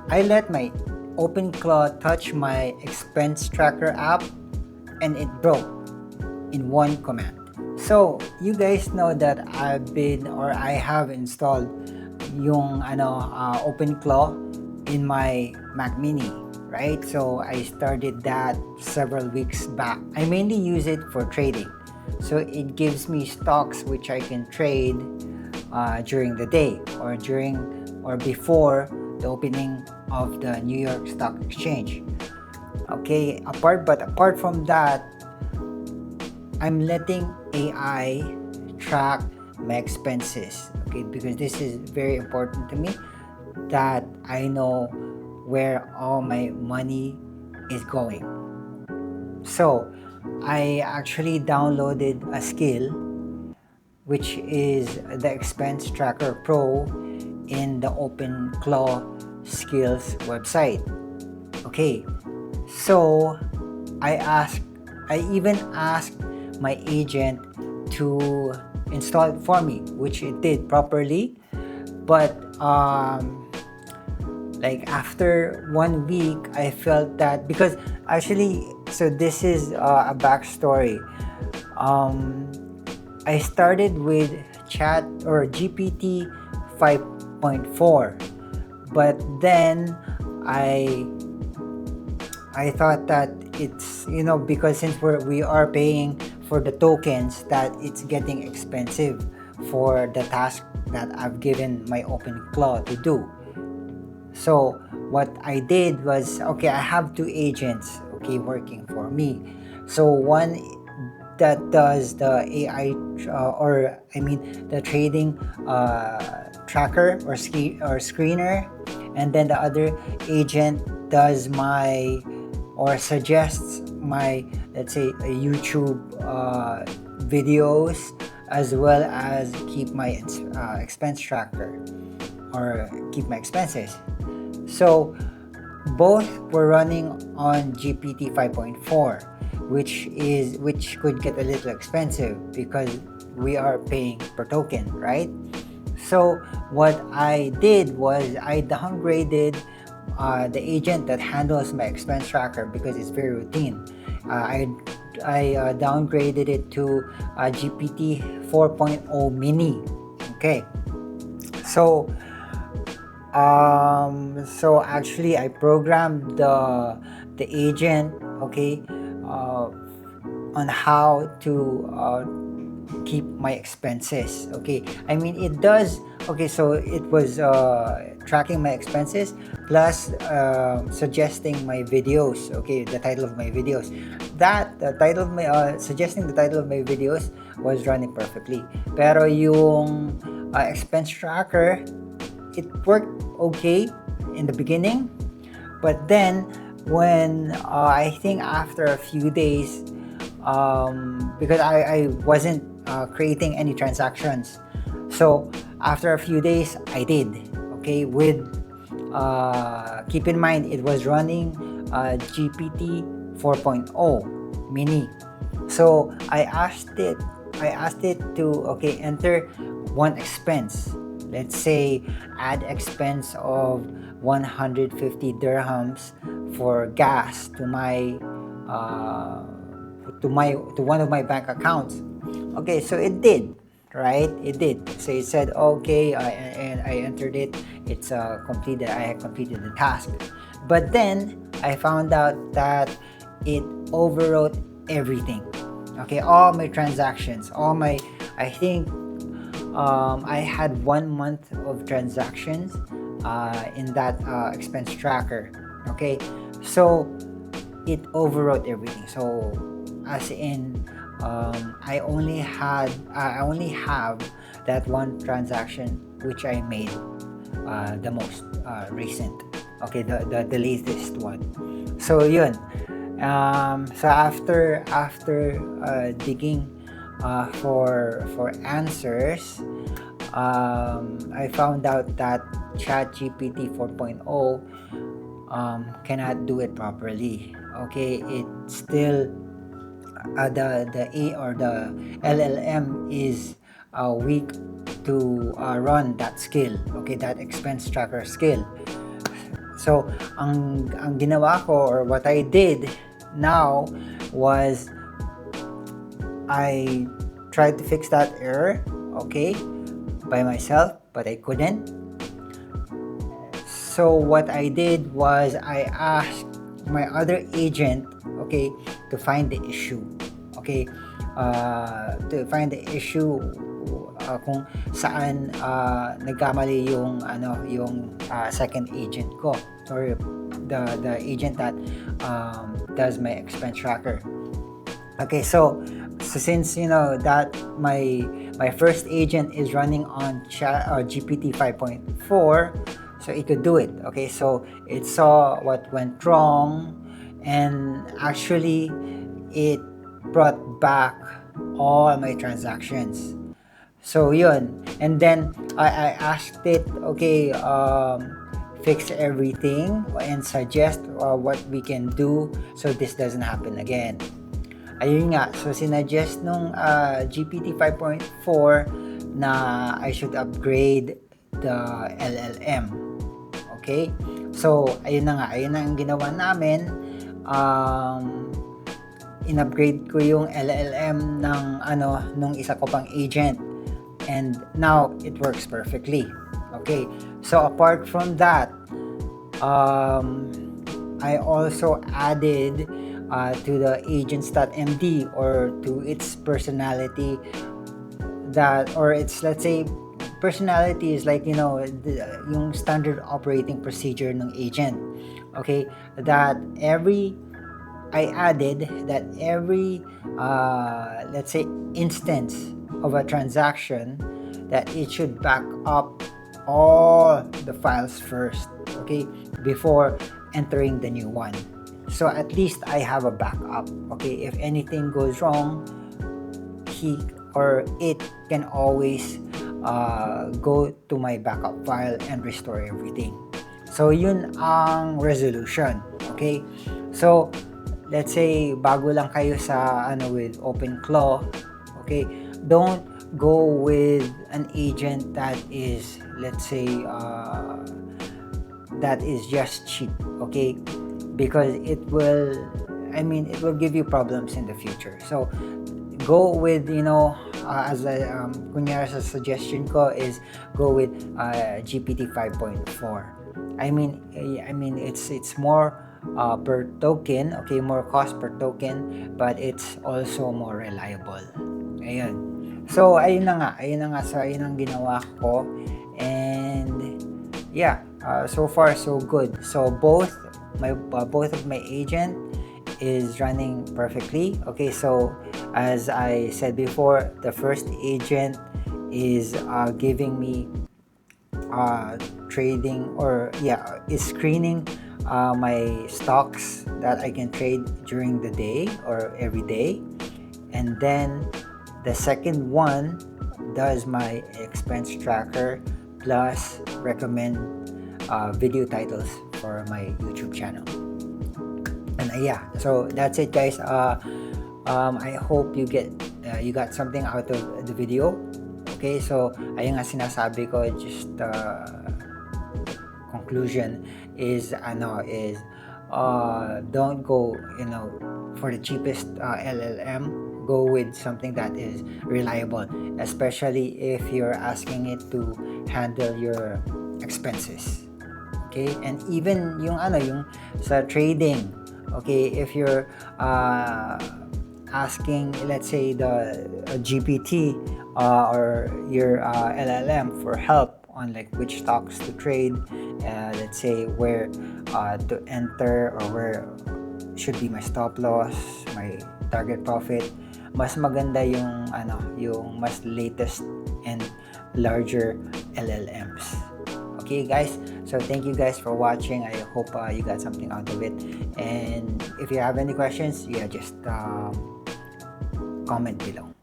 I let my OpenClaw touch my expense tracker app and it broke in one command. So, you guys know that I have installed yung OpenClaw in my Mac Mini, right? So, I started that several weeks back. I mainly use it for trading. So, it gives me stocks which I can trade during the day or before the opening of the New York Stock Exchange. Okay, apart from that, I'm letting AI track my expenses, okay, because this is very important to me that I know where all my money is going. So, I actually downloaded a skill which is the Expense Tracker Pro in the OpenClaw Skills website. Okay, so I even asked my agent to install it for me, which it did properly. But like after 1 week, I felt that because actually, so this is a backstory. I started with Chat or GPT 5.4, but then I thought that it's because since we are paying for the tokens, that it's getting expensive for the task that I've given my OpenClaw to do. So what I did was, okay, I have two agents, okay, working for me. So one that does the AI the trading tracker or screener, and then the other agent does my or suggests my, let's say, YouTube videos, as well as keep my expense tracker or keep my expenses. So both were running on GPT 5.4, which could get a little expensive because we are paying per token, right? So what I did was I downgraded the agent that handles my expense tracker because it's very routine. I downgraded it to GPT 4.0 mini. Okay, so actually I programmed the agent, okay, on how to keep my expenses. Okay, I mean it does. Okay, so it was tracking my expenses plus suggesting my videos. Okay, the title of my videos. The title of my suggesting the title of my videos was running perfectly. Pero yung expense tracker, it worked okay in the beginning, but then when I think after a few days, because I wasn't creating any transactions, so after a few days I did. Okay, with keep in mind it was running GPT 4.0 mini. So I asked it to, okay, enter one expense. Let's say add expense of 150 dirhams for gas to one of my bank accounts. Okay, so it did, right? It did. So it said, okay, and I entered it. It's completed. I had completed the task. But then I found out that it overwrote everything. Okay, all my transactions, I think I had 1 month of transactions in that expense tracker. Okay, so it overwrote everything. So as in, I only have that one transaction which I made the most recent. Okay, the latest one. So yun. So after digging for answers, I found out that ChatGPT 4.0 cannot do it properly. Okay, it's still the LLM is weak to run that skill. Okay, that expense tracker skill. So ang ginawa ko, or what I did now, was I tried to fix that error, okay, by myself, but I couldn't. So what I did was I asked my other agent, okay, to find the issue, okay, to find the issue kung saan nagkamali yung second agent ko, or the agent that does my expense tracker. Okay, so since that my first agent is running on GPT 5.4, so it could do it. Okay, so it saw what went wrong, and actually it brought back all my transactions. So yun, and then I asked it, okay, fix everything and suggest what we can do so this doesn't happen again. Ayun nga, so sinuggest nung GPT 5.4 na I should upgrade the LLM. Okay? So, ayun na ang ginawa namin. In-upgrade ko yung LLM nung isa ko pang agent. And now, it works perfectly. Okay? So, apart from that, I also added to the agents.md, or to its personality, that, or its, let's say, personality is like yung standard operating procedure ng agent. Okay, that I added that every let's say instance of a transaction, that it should back up all the files first, okay, before entering the new one. So at least I have a backup. Okay, if anything goes wrong, he or it can always go to my backup file and restore everything. So yun ang resolution. Okay, so let's say bago lang kayo sa with OpenClaw, okay, don't go with an agent that is, let's say, that is just cheap, okay, because it will give you problems in the future. So go with as a kunyari sa suggestion ko is go with GPT 5.4. It's more per token, okay, more cost per token, but it's also more reliable. Ayun. So ayun na nga, so ayun ang ginawa ko, and yeah, so far so good. So both of my agent is running perfectly. Okay, so as I said before, the first agent is giving me trading, or is screening my stocks that I can trade during the day or every day, and then the second one does my expense tracker plus recommend video titles for my YouTube channel. And so that's it, guys. I hope you got something out of the video. Okay, so ayun nga sinasabi ko, just conclusion is don't go for the cheapest LLM. Go with something that is reliable, especially if you're asking it to handle your expenses. Okay, and even yung sa trading, okay, if you're asking, let's say, the GPT or your LLM for help on like which stocks to trade, let's say where to enter, or where should be my stop loss, my target profit, mas maganda yung mas latest and larger LLMs. Okay, guys, so thank you guys for watching. I hope you got something out of it, and if you have any questions, just comment below.